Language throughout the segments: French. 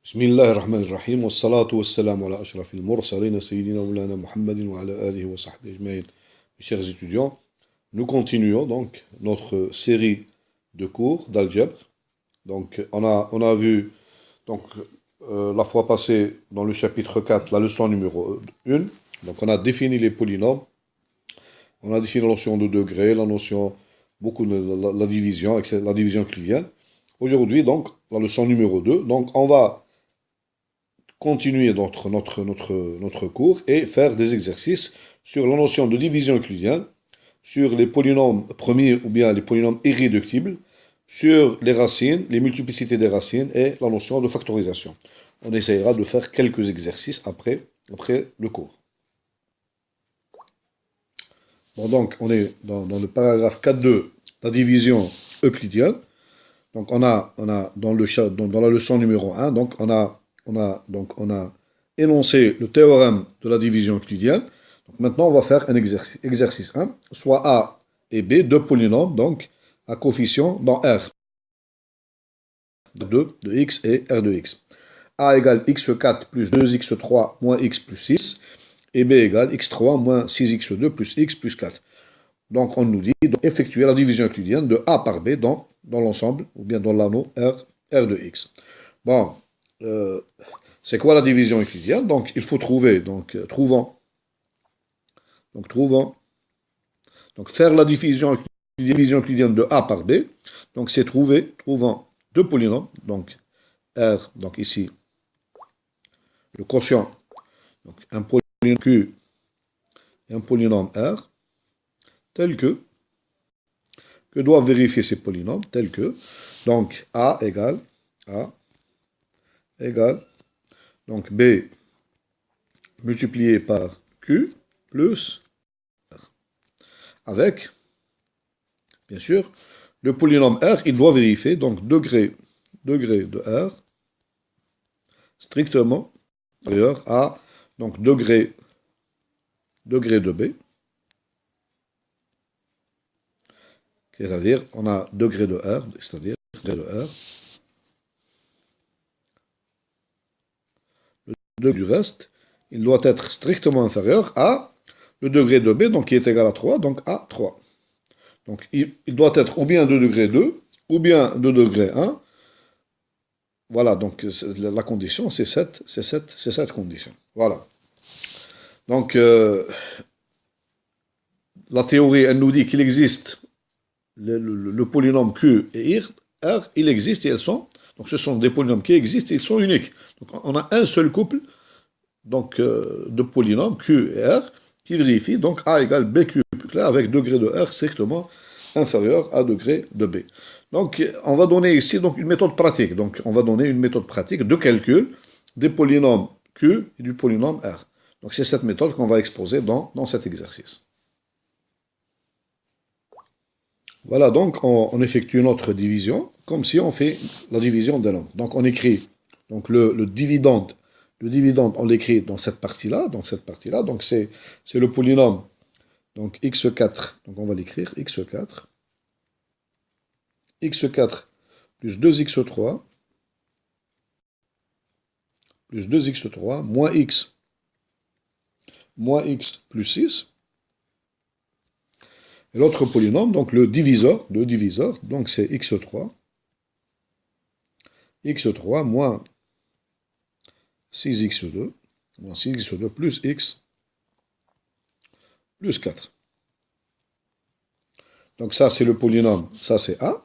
بسم الله الرحمن الرحيم والصلاة والسلام على أشرف المرسلين سيدنا مولانا محمد وعلى آله وصحبه أجمعين. Mes chers étudiants, nous continuons donc notre série de cours d'algèbre. Donc on a vu donc la fois passée dans le chapitre 4 la leçon numéro 1. Donc on a défini les polynômes, on a défini la notion de degré, la notion beaucoup de la division, etc., la division euclidienne. Aujourd'hui donc la leçon numéro 2. Donc on va continuer notre cours et faire des exercices sur la notion de division euclidienne, sur les polynômes premiers ou bien les polynômes irréductibles, sur les racines, les multiplicités des racines et la notion de factorisation. On essayera de faire quelques exercices après le cours. Bon, donc, on est dans le paragraphe 4.2, la division euclidienne. Donc, on a dans la leçon numéro 1, donc on a énoncé le théorème de la division euclidienne. Donc maintenant, on va faire un exercice 1, soit A et B, deux polynômes, donc à coefficient dans R. 2 de x et R de x. A égale x4 plus 2x3 moins x plus 6, et B égale x3 moins 6x2 plus x plus 4. Donc on nous dit d'effectuer la division euclidienne de A par B dans l'ensemble, ou bien dans l'anneau R de x. Bon, c'est quoi la division euclidienne? Donc il faut trouver, faire la division euclidienne de A par B. Donc c'est trouvant deux polynômes, donc R, donc ici, le quotient, donc un polynôme Q et un polynôme R, tel que doivent vérifier ces polynômes, tel que, donc A égale, donc B multiplié par Q plus R. Avec, bien sûr, le polynôme R, il doit vérifier, donc degré de R, strictement inférieur à, donc degré de B, c'est-à-dire, on a degré de R, c'est-à-dire degré de R, le degré du reste, il doit être strictement inférieur à le degré de B, donc qui est égal à 3, donc à 3. Donc il doit être ou bien de degré 2, ou bien de degré 1. Voilà, donc la condition, c'est cette condition. Voilà. Donc, la théorie, elle nous dit qu'il existe le polynôme Q et R, il existe et elles sont, donc ce sont des polynômes qui existent et ils sont uniques. Donc on a un seul couple donc, de polynômes Q et R qui vérifie donc A égale BQ avec degré de R strictement inférieur à degré de B. Donc on va donner ici donc, une méthode pratique. Donc on va donner une méthode pratique de calcul des polynômes Q et du polynôme R. Donc c'est cette méthode qu'on va exposer dans cet exercice. Voilà, donc on effectue notre division comme si on fait la division d'un nombre. Donc on écrit donc le dividende, on l'écrit dans cette partie-là, donc c'est le polynôme, donc x4, donc on va l'écrire x4 plus 2x3 moins x plus 6. Et l'autre polynôme, donc le diviseur, donc c'est x3 moins 6x2 plus x plus 4. Donc ça, c'est le polynôme, ça c'est A.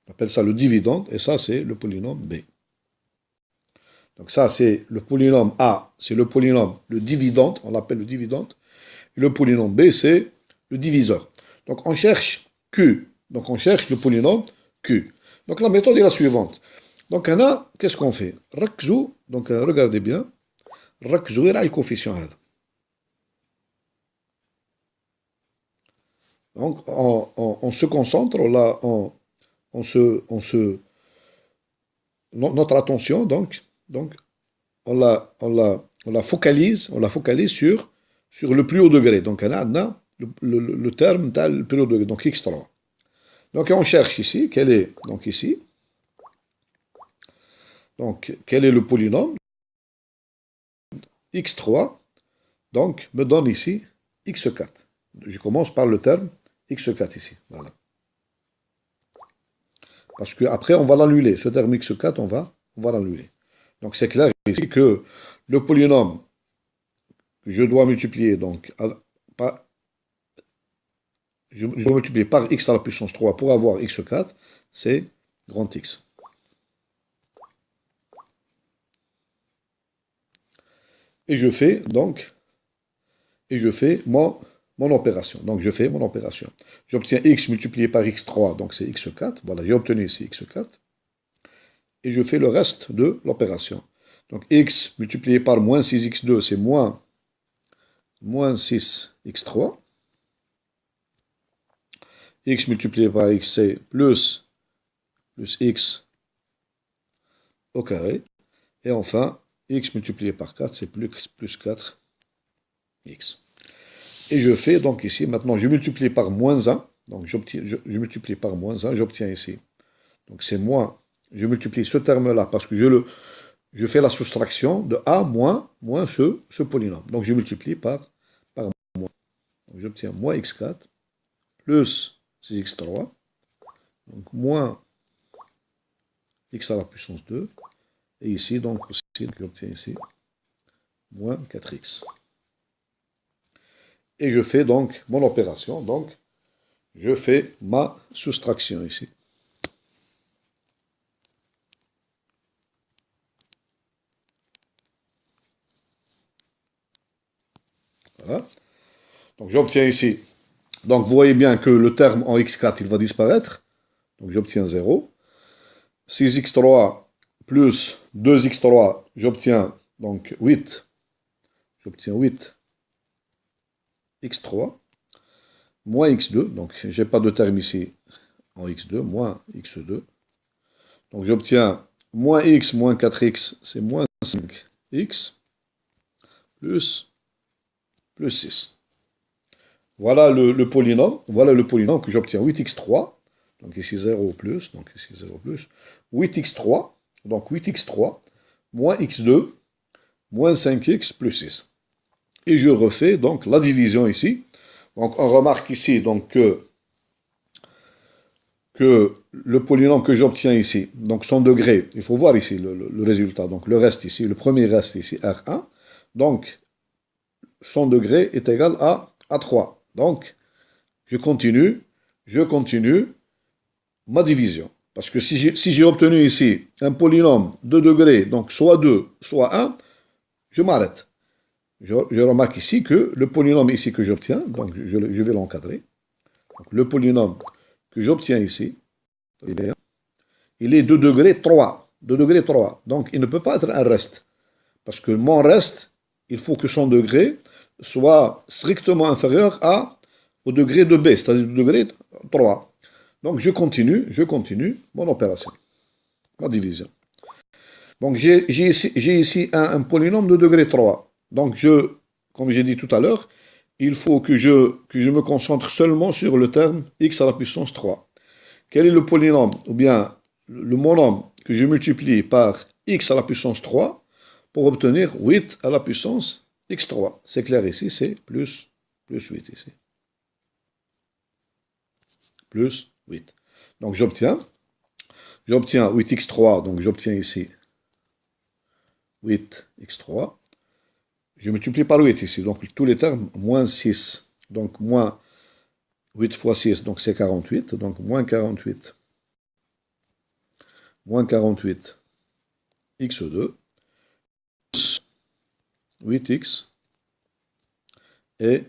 On appelle ça le dividende, et ça c'est le polynôme B. Donc ça, c'est le polynôme A, c'est le polynôme, le dividende, on l'appelle le dividende. Et le polynôme B, c'est le diviseur. Donc on cherche Q, donc on cherche le polynôme Q. Donc la méthode est la suivante. Donc qu'est-ce qu'on fait? Rakzou, donc regardez bien, rakzou ira le coefficient. Donc on se concentre, là, notre attention, donc on la focalise sur le plus haut degré. Donc on a le terme le plus haut degré, donc x3. Donc on cherche ici, quel est, donc ici, Donc, quel est le polynôme? X3, donc, me donne ici X4. Je commence par le terme X4 ici. Voilà. Parce qu'après, on va l'annuler. Ce terme X4, on va l'annuler. Donc, c'est clair ici que le polynôme que je dois multiplier, donc, par, je dois multiplier par X à la puissance 3 pour avoir X4, c'est grand X. Et je fais donc, mon opération. Donc je fais mon opération. J'obtiens X multiplié par X3, donc c'est X4. Voilà, j'ai obtenu ici X4. Et je fais le reste de l'opération. Donc X multiplié par moins 6X2, c'est moins 6X3. X multiplié par X, c'est plus X au carré. Et enfin, X multiplié par 4, c'est plus 4X. Et je fais donc ici, maintenant je multiplie par moins 1, donc je multiplie par moins 1, j'obtiens ici. Donc c'est moins, je multiplie ce terme-là parce que je fais la soustraction de A moins ce polynôme. Donc je multiplie par moins. Donc j'obtiens moins x4 plus 6x3, donc moins x à la puissance 2, et ici, donc aussi, j'obtiens ici moins 4x. Et je fais donc mon opération, donc je fais ma soustraction ici. Voilà. Donc j'obtiens ici. Donc vous voyez bien que le terme en x4, il va disparaître. Donc j'obtiens 0. 6x3 plus 2x3, j'obtiens donc 8. J'obtiens 8x3 moins x2. Donc je n'ai pas de terme ici en x2, moins x2. Donc j'obtiens moins x moins 4x, c'est moins 5x plus 6. Voilà le polynôme. Voilà le polynôme que j'obtiens 8x3. Donc ici 0 plus. Donc ici 0 plus. 8x3. Donc 8x3 moins x2 moins 5x plus 6. Et je refais donc la division ici. Donc on remarque ici donc que le polynôme que j'obtiens ici, donc son degré, il faut voir ici le résultat. Donc le reste ici, le premier reste ici, R1. Donc son degré est égal à 3. Donc, je continue ma division. Parce que si j'ai obtenu ici un polynôme de degrés, donc soit 2, soit 1, je m'arrête. Je remarque ici que le polynôme ici que j'obtiens, donc je vais l'encadrer. Le polynôme que j'obtiens ici, il est de degré 3. De degré 3. Donc, il ne peut pas être un reste. Parce que mon reste, il faut que son degré soit strictement inférieur au degré de B, c'est-à-dire au degré 3. Donc je continue mon opération, ma division. Donc j'ai ici un polynôme de degré 3. Donc comme j'ai dit tout à l'heure, il faut que je me concentre seulement sur le terme x à la puissance 3. Quel est le polynôme, ou bien le monôme que je multiplie par x à la puissance 3 pour obtenir 8 à la puissance x3. C'est clair ici, c'est plus 8 ici. Plus 8. Donc j'obtiens 8x3, donc j'obtiens ici 8x3. Je multiplie par 8 ici, donc tous les termes, moins 6. Donc moins 8 fois 6, donc c'est 48. Donc moins 48. Moins 48 x2 8x et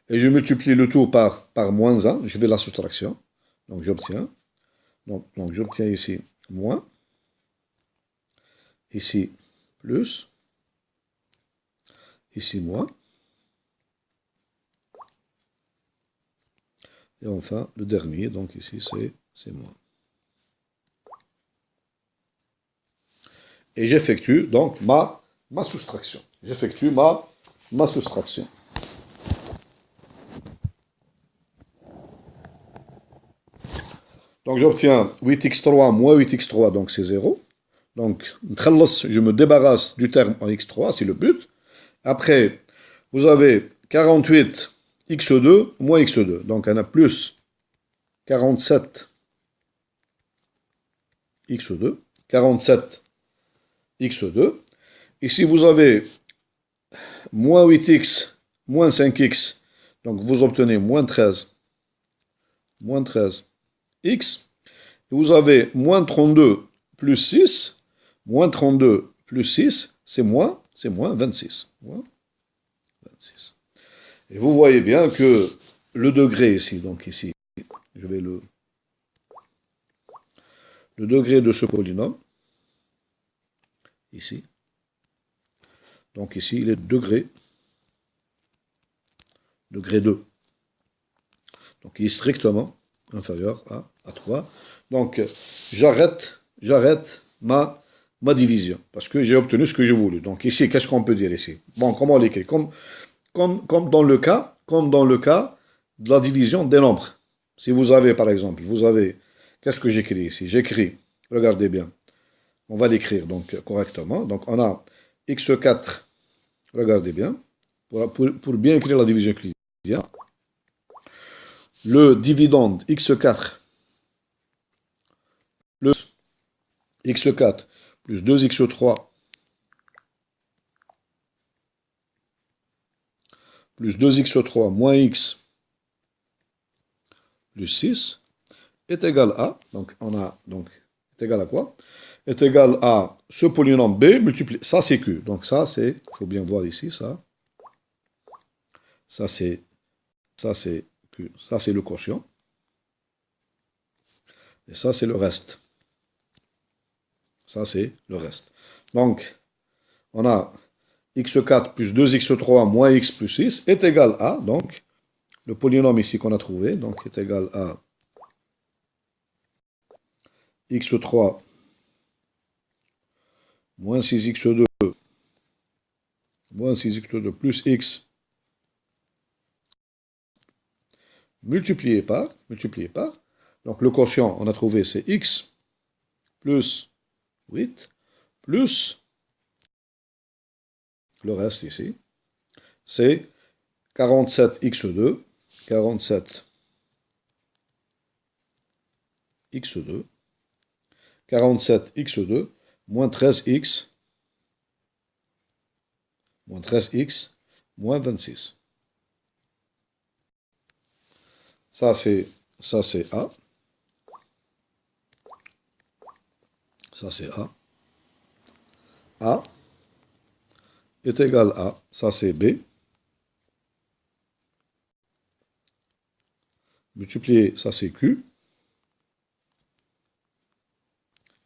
je multiplie le tout par moins 1, je fais la soustraction, donc j'obtiens, donc j'obtiens ici moins, ici plus, ici moins, et enfin le dernier, donc ici c'est moins. Et j'effectue donc ma soustraction. J'effectue ma soustraction. Donc j'obtiens 8x3 moins 8x3, donc c'est 0. Donc je me débarrasse du terme en x3, c'est le but. Après, vous avez 48 x2 moins x2. Donc on a plus 47 x2. 47 x2. Ici, vous avez moins 8x moins 5x. Donc vous obtenez moins 13. Moins 13 x. Et vous avez moins 32 plus 6. Moins 32 plus 6, c'est moins 26. Moins 26. Et vous voyez bien que le degré ici, donc ici, je vais le degré de ce polynôme, ici, donc ici, il est degré 2. Donc il est strictement inférieur à 3. Donc j'arrête ma division, parce que j'ai obtenu ce que j'ai voulu. Donc ici, qu'est-ce qu'on peut dire ici? Bon, comment l'écrire? Comme dans le cas de la division des nombres. Si vous avez, par exemple, qu'est-ce que j'écris ici? J'écris, regardez bien, on va l'écrire donc correctement. Donc on a x4, regardez bien, pour bien écrire la division euclidienne. Le dividende x4 plus x4 plus 2x3 plus 2x3 moins x plus 6 est égal à, donc on a, donc, est égal à quoi? Est égal à ce polynôme b multiplié, ça c'est q, donc ça c'est, il faut bien voir ici, ça c'est q, ça c'est le quotient, et ça c'est le reste. Ça c'est le reste. Donc, on a x4 plus 2x3 moins x plus 6 est égal à, donc, le polynôme ici qu'on a trouvé, donc est égal à x3 moins 6x2 moins 6x2 plus x multiplié par. Donc le quotient, on a trouvé, c'est x plus 8 plus le reste ici, c'est 47x2, 47x2, 47x2, moins 13x, moins 26. Ça c'est A. Ça c'est A. A est égal à, ça c'est B. Multiplié, ça c'est Q.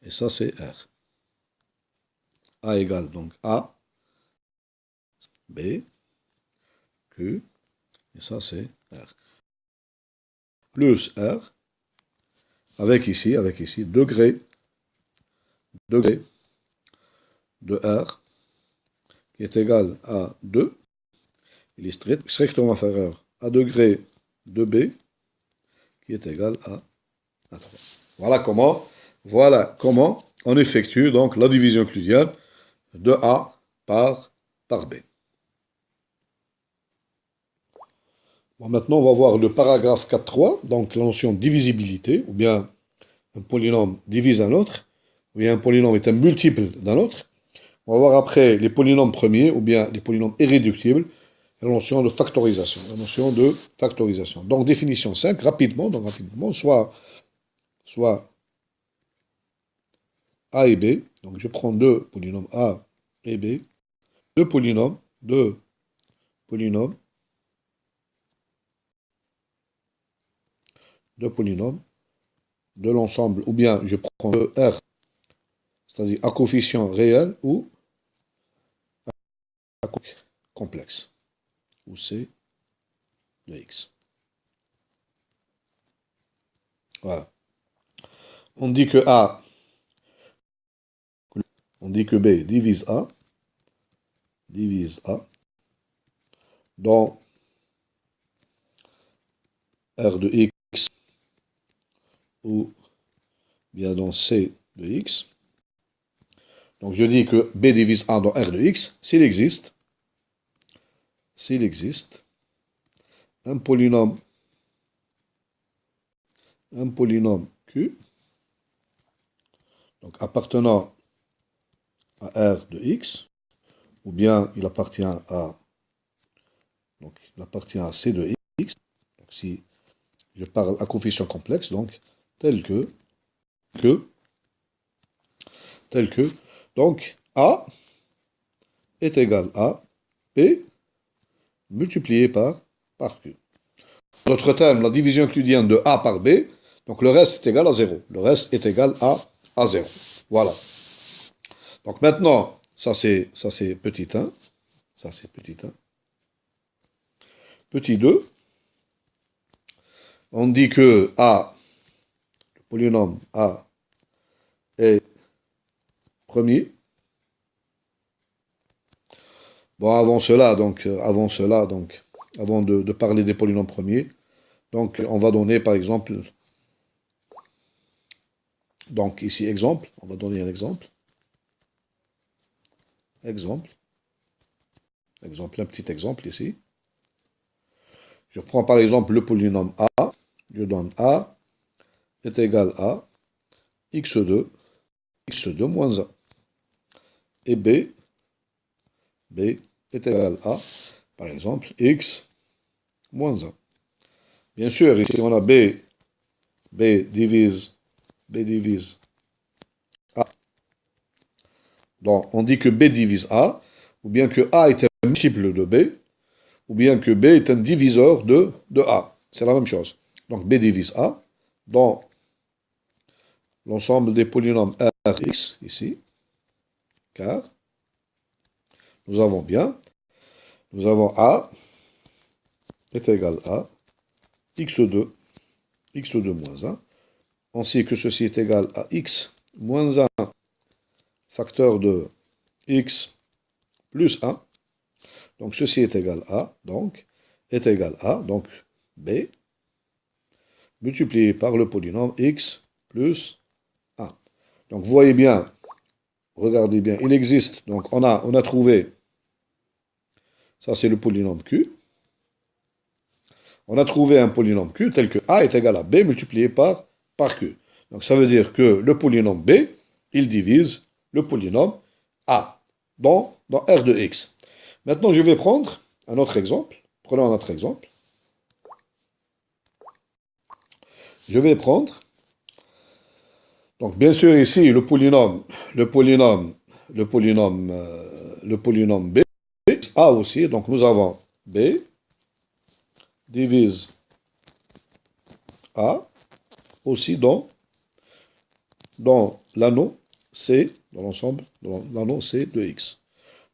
Et ça c'est R. A égale donc A, B, Q, et ça c'est R. Plus R, avec ici, degré de R, qui est égal à 2, il est strictement inférieur à degré de B, qui est égal à 3. Voilà comment on effectue donc la division euclidienne de A par B. Bon, maintenant, on va voir le paragraphe 4.3, donc la notion de divisibilité, ou bien un polynôme divise un autre, ou bien un polynôme est un multiple d'un autre. On va voir après les polynômes premiers, ou bien les polynômes irréductibles, la notion de factorisation. Donc, définition 5, rapidement, soit A et B. Donc, je prends deux polynômes A et B. Deux polynômes de l'ensemble, ou bien je prends le R, c'est-à-dire à coefficient réel ou à coefficient complexe, ou C de X. Voilà. On dit que B divise A dans R de X ou bien dans C de x. Donc je dis que B divise A dans R de x s'il existe un polynôme Q, donc appartenant à R de x, ou bien il appartient à C de x. Donc si je parle à coefficient complexe, donc tel que, donc A est égal à P multiplié par Q. En d'autres termes, la division euclidienne de A par B, donc le reste est égal à 0. Le reste est égal à 0. Voilà. Donc maintenant, ça c'est petit 1. Ça c'est petit 1. Petit 2. On dit que A, le polynôme A, est premier. Bon, avant de parler des polynômes premiers, donc on va donner par exemple, donc ici exemple, on va donner un exemple. Un petit exemple ici. Je prends par exemple le polynôme A, je donne A est égal à x2 moins 1. Et B est égal à, par exemple, x moins 1. Bien sûr, ici on a B divise A. Donc on dit que B divise A, ou bien que A est un multiple de B, ou bien que B est un diviseur de A. C'est la même chose. Donc B divise A dans l'ensemble des polynômes Rx, ici, car nous avons A est égal à x2 moins 1. On sait que ceci est égal à x moins 1 facteur de x plus 1. Donc ceci est égal à, donc B multiplié par le polynôme x plus 1. Donc vous voyez bien, regardez bien, il existe, donc on a trouvé, ça c'est le polynôme Q. On a trouvé un polynôme Q tel que A est égal à B multiplié par Q. Donc ça veut dire que le polynôme B, il divise le polynôme A dans R de x. Maintenant, je vais prendre un autre exemple. Prenons un autre exemple. Je vais prendre, donc bien sûr ici, le polynôme B, A aussi, donc nous avons B divise A aussi dans l'anneau C, dans l'ensemble, dans l'anneau C de x.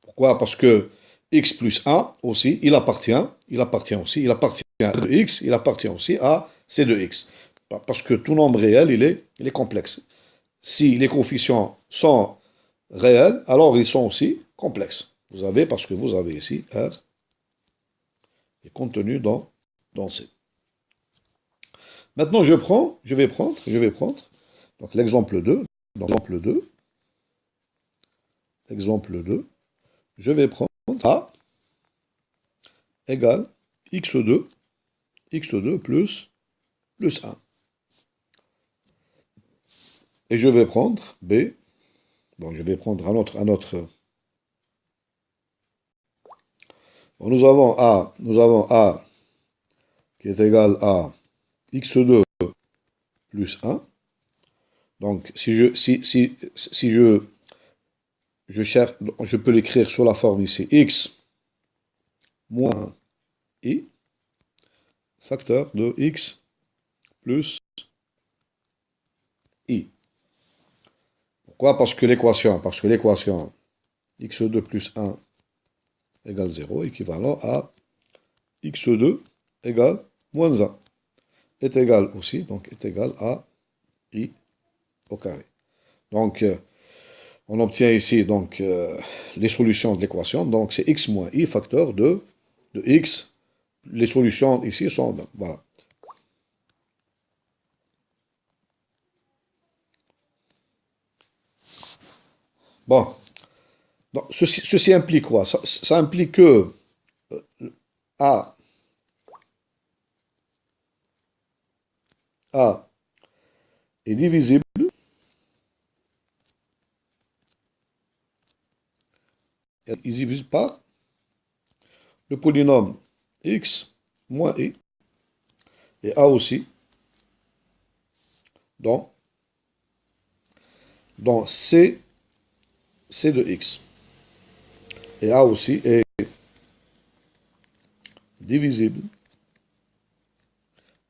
Pourquoi? Parce que x plus 1 aussi, il appartient à de x, il appartient aussi à C de x. Parce que tout nombre réel, il est complexe. Si les coefficients sont réels, alors ils sont aussi complexes. Parce que vous avez ici R est contenu dans C. Maintenant, je vais prendre donc l'exemple 2. Exemple 2, je vais prendre A égale x2 plus 1. Et je vais prendre B, donc je vais prendre un autre. Bon, nous avons A qui est égal à x2 plus 1. Donc, si je cherche, je peux l'écrire sous la forme ici, x moins i, facteur de x plus i. Pourquoi? Parce que l'équation x2 plus 1 égale 0, équivalent à x2 égale moins 1, est égal aussi, donc est égal à i au carré. Donc, on obtient ici donc les solutions de l'équation. Donc, c'est x moins i facteur de x. Les solutions ici sont, voilà. Bon, donc, ceci implique quoi? Ça implique que A, A est divisible, est divisible par le polynôme x moins i, et A aussi, dans, dans C de x. Et A aussi est divisible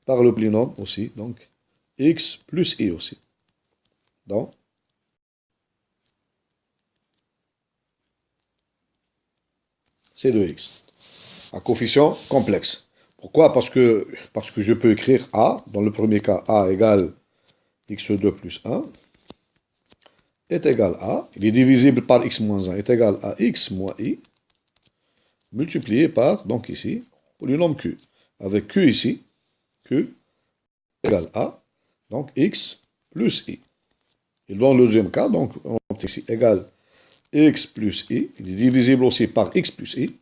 par le polynôme aussi, donc x plus i aussi, dans C de x, à coefficient complexe. Pourquoi? Parce que je peux écrire A, dans le premier cas, A égale x2 plus 1, est égal à, il est divisible par x moins 1, est égal à x moins i, multiplié par, donc ici, polynôme q. Avec q ici, q égale a, donc x plus i. Et dans le deuxième cas, donc, on a ici égal x plus i, il est divisible aussi par x plus i,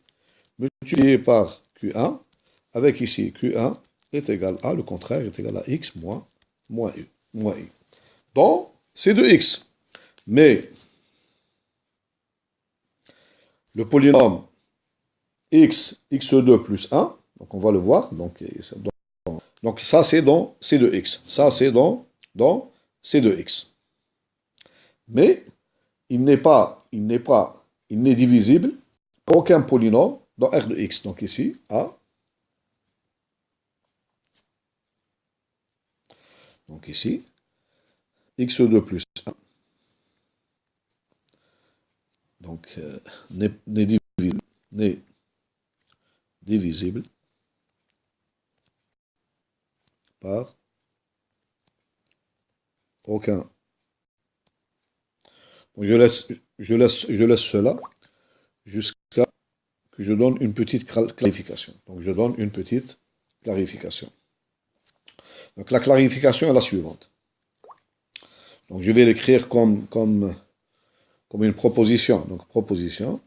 multiplié par q1, avec ici q1 est égal à, le contraire est égal à x moins i. Donc, c'est de x. Mais le polynôme x2 plus 1, donc on va le voir, donc ça c'est dans C de x, ça c'est dans C de x. Mais il n'est divisible par aucun polynôme dans R de x. Donc ici, A, donc ici, x2 plus 1, donc n'est divisible par aucun. Bon, je laisse cela jusqu'à que je donne une petite clarification. Donc je donne une petite clarification. Donc la clarification est la suivante. Donc je vais l'écrire comme une proposition. Donc proposition,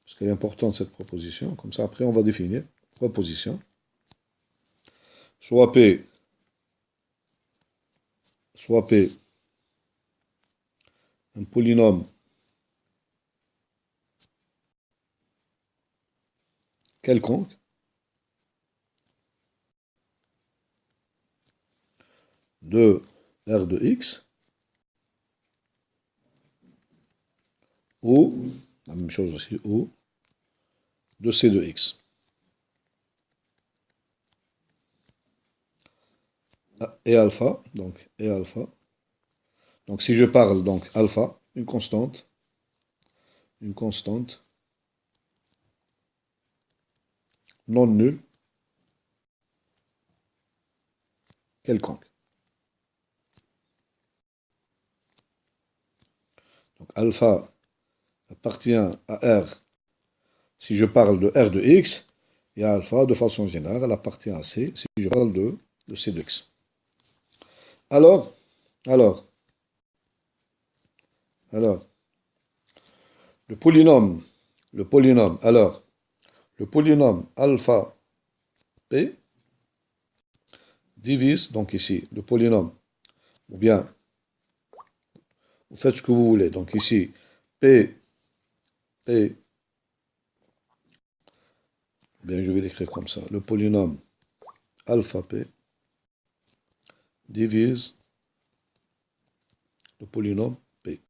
parce qu'elle est importante cette proposition. Comme ça, après, on va définir proposition. Soit P, un polynôme quelconque, de R de x, ou, la même chose aussi, ou de C de x. Et alpha, et alpha. Donc si je parle, donc alpha, une constante non nulle, quelconque. Donc alpha appartient à R si je parle de R de x, et alpha, de façon générale, appartient à C si je parle de C de x. Alors, le polynôme, le polynôme alpha p divise, donc ici, le polynôme, ou bien, vous faites ce que vous voulez, donc ici, p, bien je vais l'écrire comme ça, le polynôme alpha p divise le polynôme p.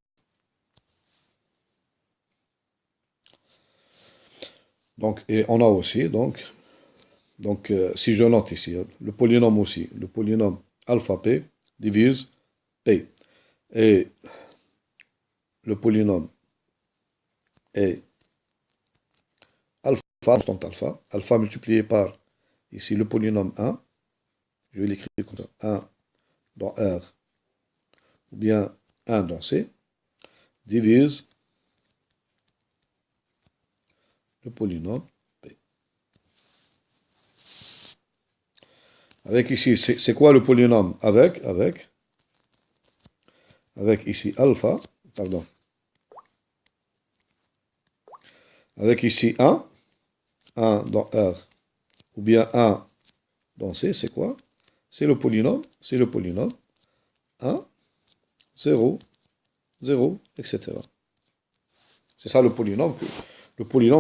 Donc, et on a aussi, si je note ici, le polynôme aussi, le polynôme alpha p divise p. Et le polynôme est alpha, constante alpha multiplié par, ici, le polynôme 1, je vais l'écrire comme ça, 1 dans R, ou bien 1 dans C, divise le polynôme P. Avec ici, c'est quoi le polynôme? Avec ici alpha, pardon. Avec ici 1 dans R, ou bien 1 dans C, c'est quoi? C'est le polynôme 1, 0, 0, etc. C'est ça le polynôme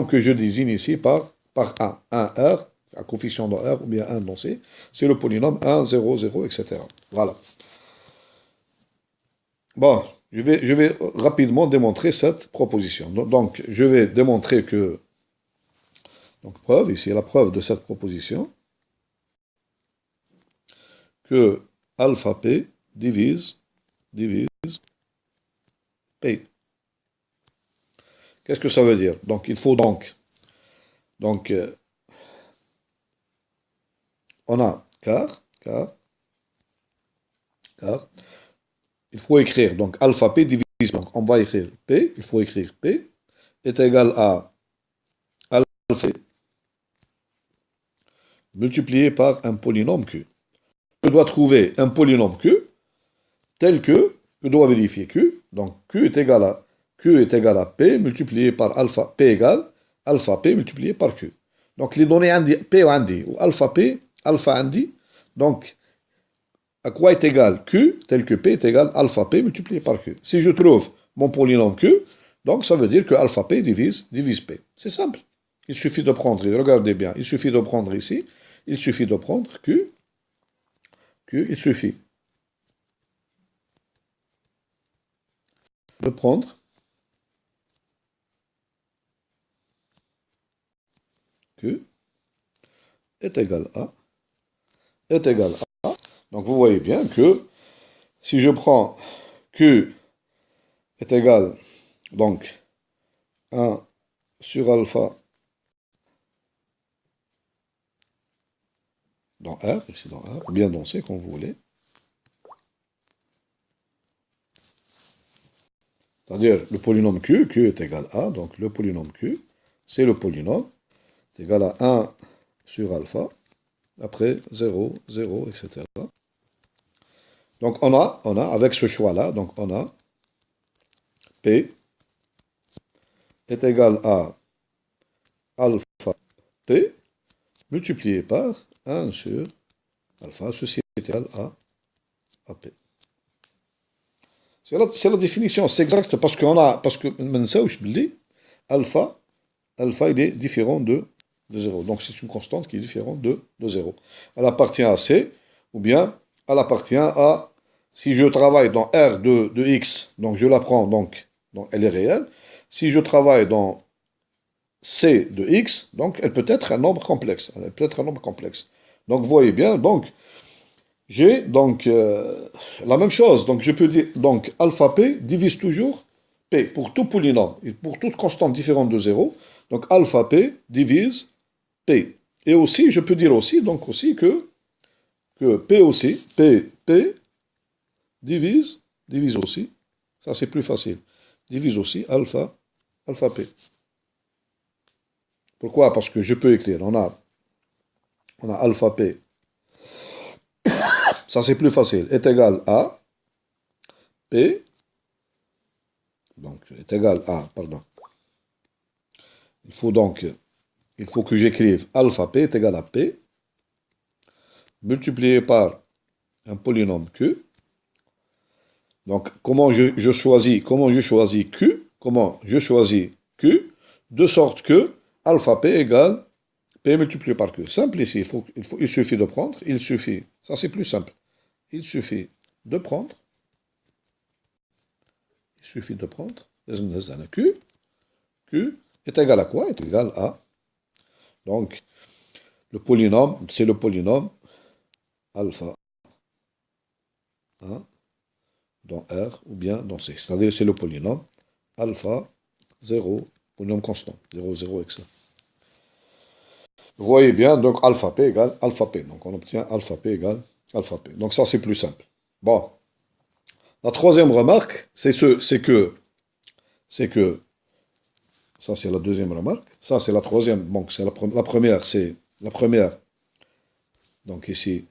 que je désigne ici par 1. 1 R, un coefficient dans R, ou bien 1 dans C. C'est le polynôme 1, 0, 0, etc. Voilà. Bon, je vais rapidement démontrer cette proposition. Donc, je vais démontrer que, donc preuve, ici la preuve de cette proposition, que alpha P divise P. Qu'est-ce que ça veut dire? Donc, il faut donc on a car, il faut écrire, donc alpha P divise, donc on va écrire P, il faut écrire P, est égal à alpha multiplié par un polynôme Q. Je dois trouver un polynôme Q tel que je dois vérifier Q, donc Q est égal à P multiplié par alpha, P égale alpha P multiplié par Q. Donc les données P ou alpha P, alpha indi, donc à quoi est égal Q, tel que P est égal alpha P multiplié par Q. Si je trouve mon polynôme Q, donc ça veut dire que alpha P divise P. C'est simple. Il suffit de prendre, regardez bien, il suffit de prendre ici, il suffit de prendre Q, il suffit de prendre Q est égal à, donc vous voyez bien que si je prends Q est égal, donc 1 sur alpha dans R, ici dans R, ou bien dans C, comme vous voulez. C'est-à-dire le polynôme Q est égal à, donc le polynôme Q, c'est le polynôme, c'est égal à 1 sur alpha, après 0, 0, etc. Donc on a, avec ce choix-là, donc on a P est égal à alpha P multiplié par 1 sur alpha, ceci est égal à P. C'est la définition, c'est exact, parce que maintenant, je dis, alpha, il est différent de 0. Donc c'est une constante qui est différente de 0. Elle appartient à C, ou bien elle appartient à, si je travaille dans R de X, donc je la prends, donc elle est réelle. Si je travaille dans C de X, donc elle peut être un nombre complexe. Donc vous voyez bien, donc j'ai donc la même chose. Donc je peux dire, donc alpha P divise toujours P pour tout polynôme et pour toute constante différente de 0. Donc alpha P divise P. Et aussi, je peux dire aussi, donc aussi que P aussi, P divise aussi, ça c'est plus facile, divise aussi alpha P. Pourquoi? Parce que je peux écrire, on a alpha P, ça c'est plus facile, est égal à P, donc est égal à, pardon, il faut que j'écrive alpha P est égal à P, multiplié par un polynôme Q. Donc, comment je choisis Q? Comment je choisis Q? De sorte que alpha P égale P multiplié par Q. Simple ici, il suffit de prendre, ça c'est plus simple. Il suffit de prendre, Q est égal à quoi? Est égal à, donc, le polynôme, c'est le polynôme alpha 1 dans R ou bien dans C. C'est-à-dire c'est le polynôme alpha 0, polynôme constant, 0, 0, etc. Vous voyez bien, donc alpha P égale alpha P. Donc on obtient alpha P égale alpha P. Donc ça c'est plus simple. Bon. La troisième remarque, c'est que, ça c'est la deuxième remarque, ça c'est la troisième, donc c'est la première, donc ici,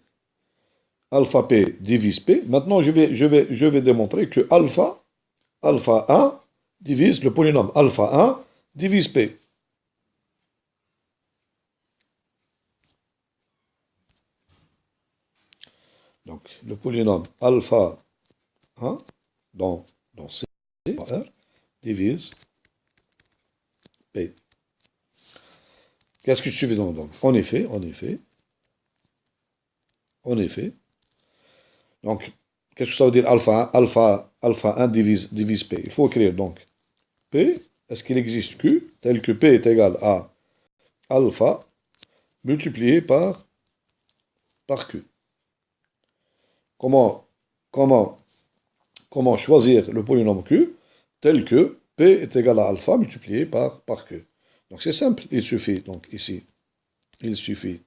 alpha P divise P. Maintenant, je vais démontrer que alpha 1 divise le polynôme alpha 1 divise P. Donc, le polynôme alpha 1 dans C, R, divise P. Qu'est-ce que suffit donc? En effet, donc, qu'est-ce que ça veut dire alpha 1 divise P? Il faut écrire donc P, est-ce qu'il existe Q, tel que P est égal à alpha multiplié par Q. Comment choisir le polynôme Q tel que P est égal à alpha multiplié par Q. Donc c'est simple, il suffit, donc ici, il suffit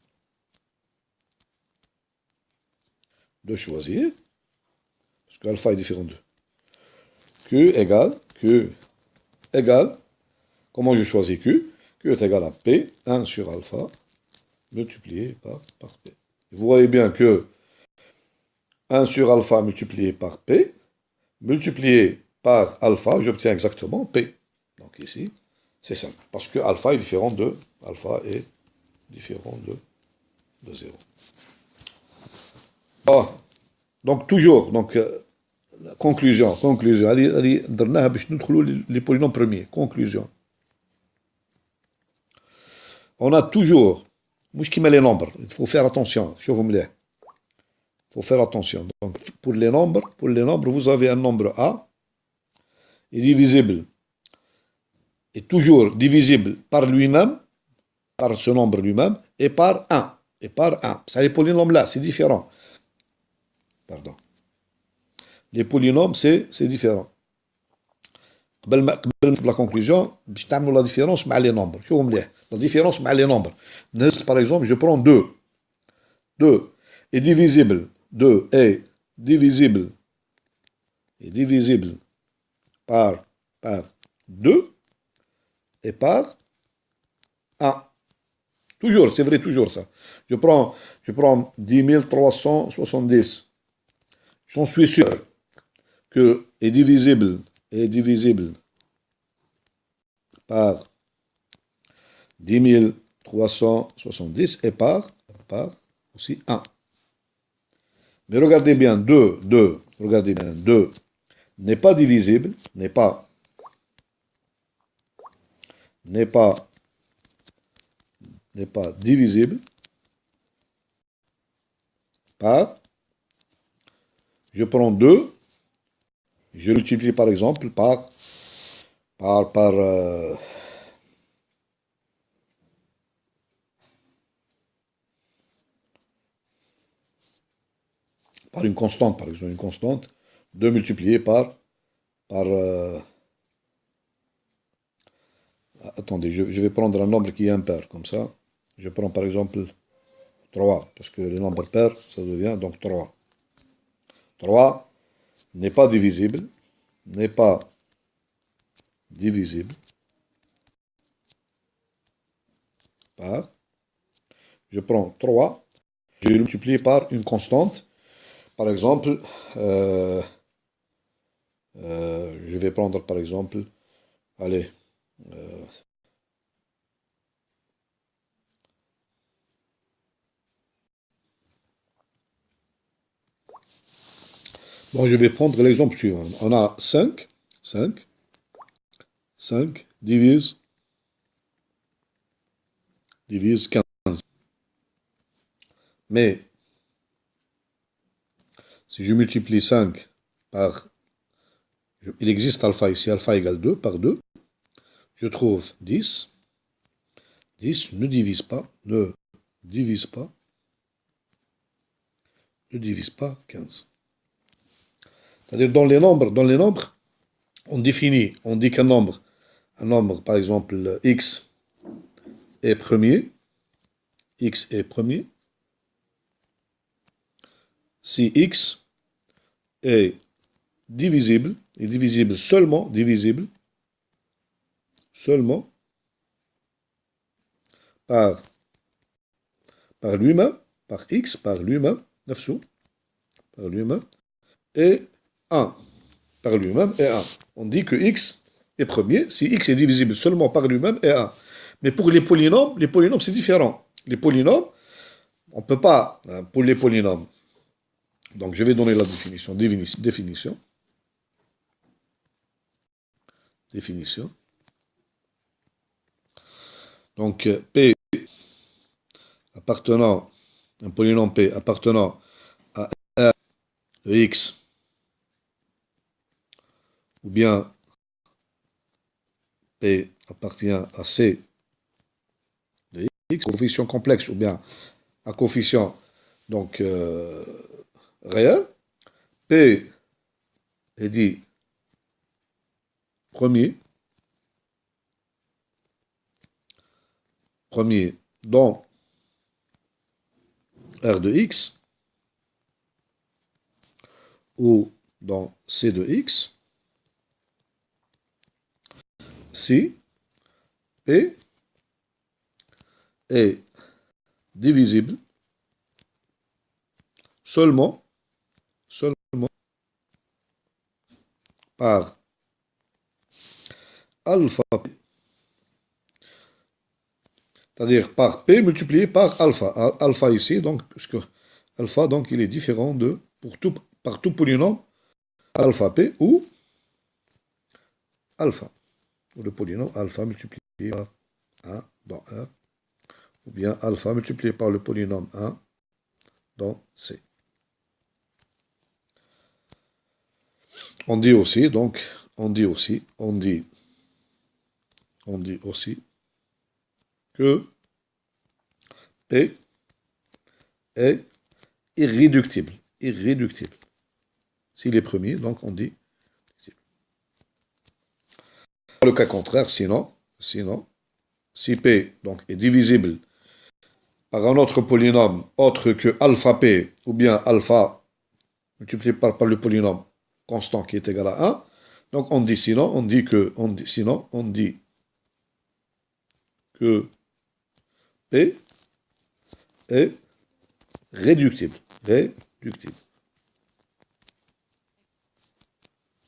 de choisir, parce que alpha est différent de Q égale, comment je choisis Q? Q est égal à P, 1 sur alpha, multiplié par P. Vous voyez bien que 1 sur alpha multiplié par P, multiplié par alpha, j'obtiens exactement P. Donc ici, c'est simple, parce que alpha est différent de 0. Ah, donc toujours, conclusion, les polynômes premiers, conclusion. On a toujours, مش كيما les nombres, il faut faire attention, شوفوا مليح. Il faut faire attention. Donc, pour les nombres, vous avez un nombre A, est divisible, est toujours divisible par lui-même, par ce nombre lui-même, et par 1. Ça, les polynômes là, c'est différent. Pardon. Les polynômes, c'est différent. La conclusion, je t'amène la différence avec les nombres. La différence avec les nombres. Par exemple, je prends 2. 2 est divisible. 2 est divisible par 2 et par 1. Toujours, c'est vrai, toujours ça. Je prends 10 370. J'en suis sûr que est divisible par 10 370 et par aussi 1. Mais regardez bien, 2 n'est pas divisible, n'est pas divisible par, je prends 2, je multiplie par exemple par une constante, par exemple, une constante, 2 multiplié par attendez, je vais prendre un nombre qui est impair, comme ça. Je prends par exemple 3, parce que les nombres pairs, ça devient donc 3. 3 n'est pas divisible, par, je prends 3, je le multiplie par une constante, par exemple, je vais prendre par exemple, allez, bon, je vais prendre l'exemple suivant. On a 5 divise 15. Mais, si je multiplie 5 par, il existe alpha ici, alpha égale 2 par 2, je trouve 10. 10 ne divise pas 15. C'est-à-dire dans les nombres, on dit qu'un nombre, par exemple x est premier, si x est divisible seulement par lui-même, par x, par lui-même, نفسه, par lui-même, et 1 par lui-même et 1. On dit que x est premier si x est divisible seulement par lui-même et 1. Mais pour les polynômes c'est différent. Les polynômes, on ne peut pas, pour les polynômes. Donc je vais donner la définition. Définition. Donc P appartenant, un polynôme P appartenant à R de x, ou bien P appartient à C de x, coefficient complexe, ou bien à coefficient donc réel, P est dit premier dans R de x ou dans C de x si P est divisible seulement par alpha P, c'est-à-dire par P multiplié par alpha. Alpha ici, donc, puisque alpha, donc, il est différent de, par tout polynôme, alpha P ou alpha. Ou le polynôme alpha multiplié par 1 dans R, ou bien alpha multiplié par le polynôme 1 dans C. On dit aussi, donc, on dit aussi que P est irréductible. S'il est premier, donc on dit le cas contraire, sinon, si P donc, est divisible par un autre polynôme autre que alpha P, ou bien alpha multiplié par le polynôme constant qui est égal à 1, donc on dit que P est réductible.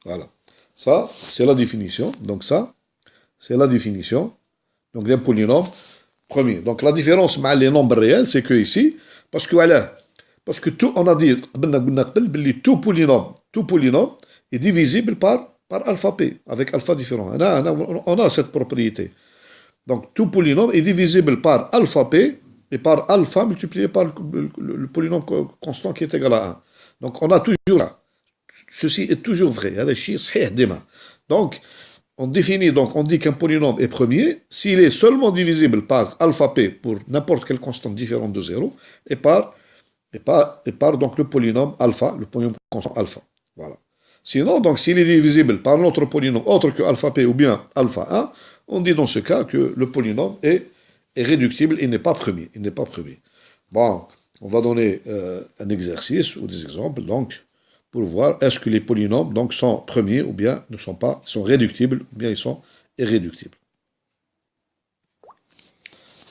Voilà. Ça, c'est la définition. Donc ça, c'est la définition donc des polynômes premiers. Donc la différence avec les nombres réels, c'est que ici, parce que tout, on a dit, tout polynôme est divisible par alpha p, avec alpha différent. On a cette propriété. Donc tout polynôme est divisible par alpha p et par alpha multiplié par le polynôme constant qui est égal à 1. Donc on a toujours ça. Ceci est toujours vrai. Donc, on dit qu'un polynôme est premier s'il est seulement divisible par alpha p pour n'importe quelle constante différente de 0 et par donc le polynôme alpha, le polynôme constant alpha. Voilà. Sinon, donc, s'il est divisible par un autre polynôme autre que alpha p ou bien alpha 1, on dit dans ce cas que le polynôme est réductible et n'est pas premier. Bon, on va donner un exercice ou des exemples, donc, pour voir est-ce que les polynômes donc, sont premiers ou bien ne sont pas, sont réductibles ou bien ils sont irréductibles.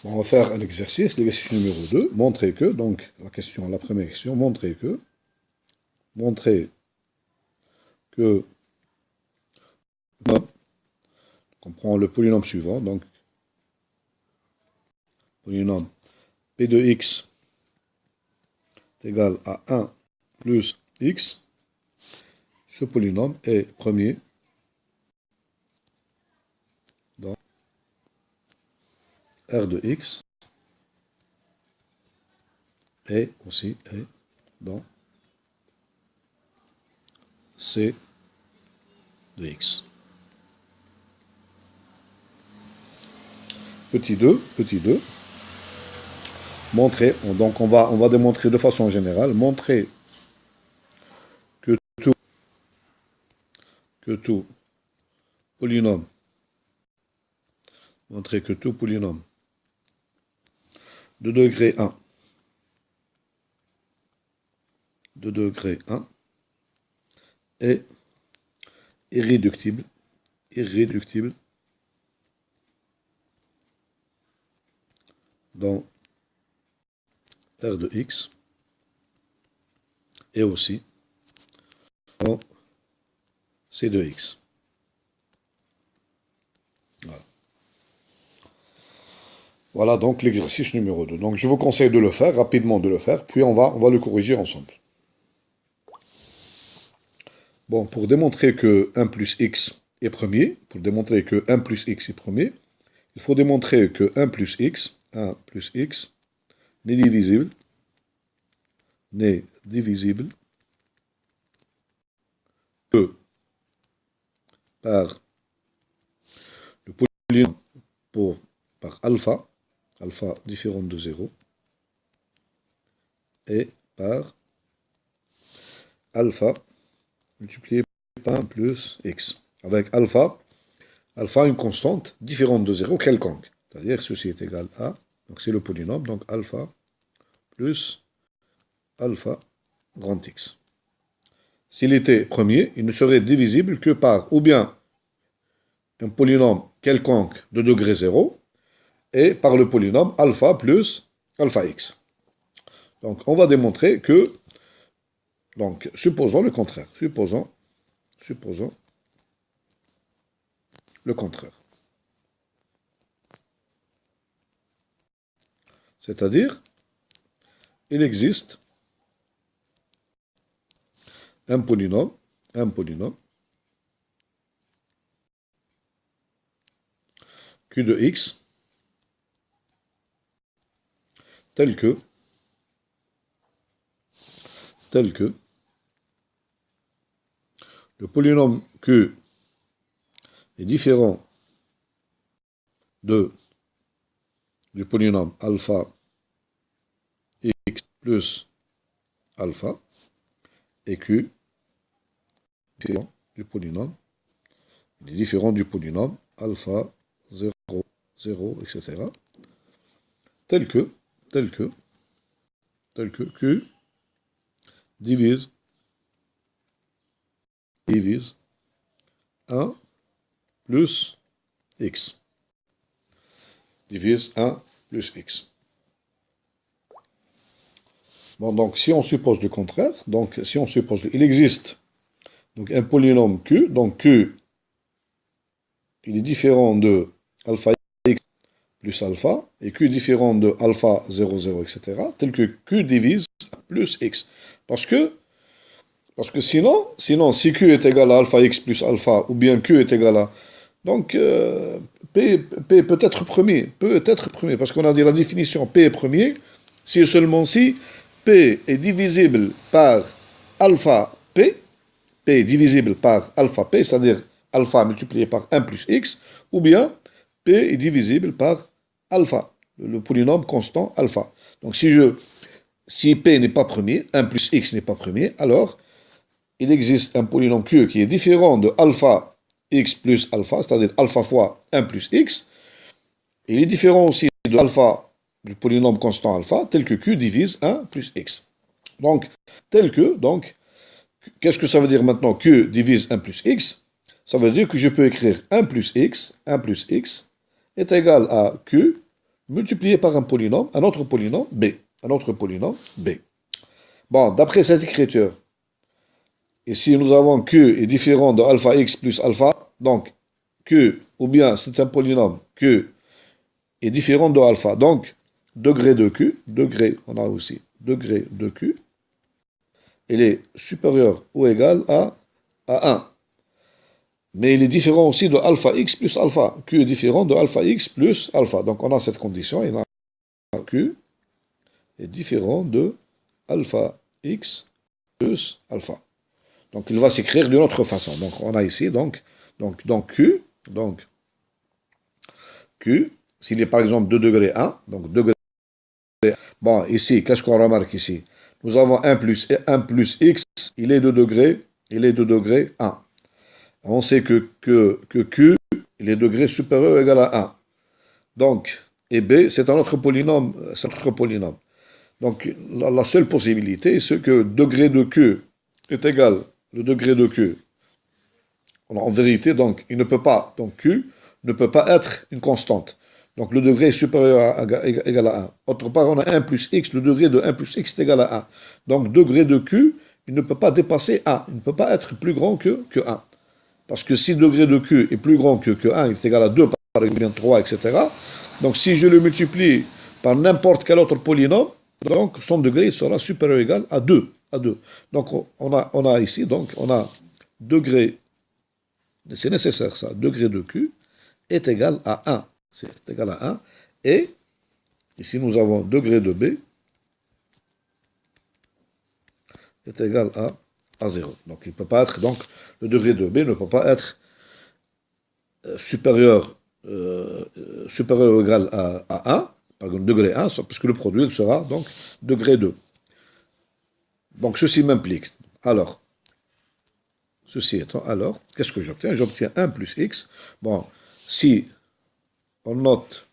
Bon, on va faire un exercice, l'exercice numéro 2, montrer que, donc la première question, montrer que on prend le polynôme suivant, donc polynôme P de x est égal à 1 plus x, ce polynôme est premier dans R de x et aussi est dans C de x. Petit 2, montrer, donc on va démontrer de façon générale, montrer que tout polynôme, de degré 1 est irréductible dans R de x et aussi dans C de x. Voilà. Voilà donc l'exercice numéro 2. Donc je vous conseille de le faire, rapidement de le faire, puis on va le corriger ensemble. Bon, pour démontrer que 1 plus x est premier, il faut démontrer que 1 plus x n'est divisible que par le polynôme par alpha différent de 0, et par alpha multiplié par 1 plus x. Avec alpha une constante différente de 0 quelconque. C'est-à-dire que ceci est égal à, donc c'est le polynôme, donc alpha plus alpha grand X. S'il était premier, il ne serait divisible que par ou bien un polynôme quelconque de degré 0 et par le polynôme alpha plus alpha x. Donc on va démontrer que, donc supposons le contraire, supposons le contraire. C'est-à-dire, il existe un polynôme Q de x tel que le polynôme Q est différent du polynôme alpha x plus alpha, et Q est différent du polynôme alpha 0, 0, etc. tel que Q divise 1 plus x. Divise 1 plus x. Bon, donc si on suppose le contraire, il existe donc un polynôme Q, donc Q, il est différent de alpha x plus alpha, et Q est différent de alpha 0, 0, etc., tel que Q divise 1 plus x. Parce que sinon, si Q est égal à alpha x plus alpha, ou bien Q est égal à... Donc, P peut être premier, parce qu'on a dit la définition P est premier, si et seulement si P est divisible par alpha P est divisible par alpha P, c'est-à-dire alpha multiplié par 1 plus x, ou bien P est divisible par alpha, le polynôme constant alpha. Donc si P n'est pas premier, 1 plus x n'est pas premier, alors il existe un polynôme Q qui est différent de alpha x plus alpha, c'est-à-dire alpha fois 1 plus x. Il est différent aussi de alpha, du polynôme constant alpha, tel que Q divise 1 plus x. Donc, qu'est-ce que ça veut dire maintenant Q divise 1 plus x? Ça veut dire que je peux écrire 1 plus x est égal à Q multiplié par un autre polynôme B. Bon, d'après cette écriture, ici nous avons Q est différent de alpha x plus alpha, donc Q, ou bien c'est un polynôme, Q est différent de alpha, donc degré de Q, on a aussi degré de Q, il est supérieur ou égal à 1. Mais il est différent aussi de alpha x plus alpha. Q est différent de alpha x plus alpha. Donc on a cette condition, et Q est différent de alpha x plus alpha. Donc il va s'écrire d'une autre façon. Donc on a ici Q, s'il est par exemple de degré 1, donc degré 1. Bon, ici, qu'est-ce qu'on remarque ici? Nous avons 1 plus x, il est de degré 1. On sait que Q, il est degré supérieur ou égal à 1. Donc, et B, c'est un autre polynôme. Donc, la seule possibilité, c'est que degré de Q est égal, le degré de Q. En vérité, donc, Q ne peut pas être une constante. Donc, le degré est supérieur égal à 1. Autre part, on a 1 plus x, le degré de 1 plus x est égal à 1. Donc, degré de Q il ne peut pas dépasser 1. Il ne peut pas être plus grand que 1. Parce que si le degré de Q est plus grand que 1, il est égal à 2, par exemple 3, etc. Donc si je le multiplie par n'importe quel autre polynôme, donc son degré sera supérieur ou égal à 2. Donc on a ici, donc on a degré, c'est nécessaire ça, degré de Q est égal à 1. C'est égal à 1. Et ici nous avons degré de B est égal à 0. Donc il peut pas être, donc le degré de B ne peut pas être supérieur ou égal à 1, par exemple degré 1, puisque le produit sera donc degré 2. Donc ceci m'implique. Alors, ceci étant, alors, qu'est-ce que j'obtiens? J'obtiens 1 plus x. Bon, si on note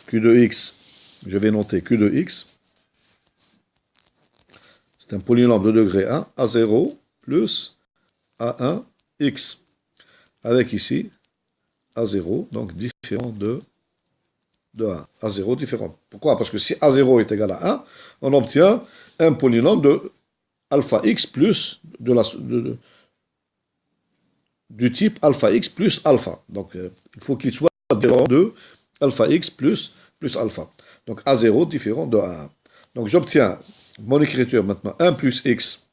Q de x, je vais noter Q de x, c'est un polynôme de degré 1, A0 plus A1 x, avec ici A0, donc différent de 1. A0 différent. Pourquoi? Parce que si A0 est égal à 1, on obtient un polynôme de alpha x plus du type alpha x plus alpha. Donc il faut qu'il soit différent de alpha x plus alpha. Donc A0 différent de A1. Donc j'obtiens mon écriture maintenant 1 plus x.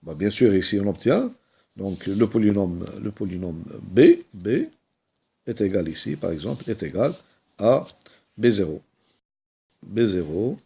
Bah, bien sûr, ici on obtient donc le polynôme b est égal ici, par exemple, est égal à b0. b0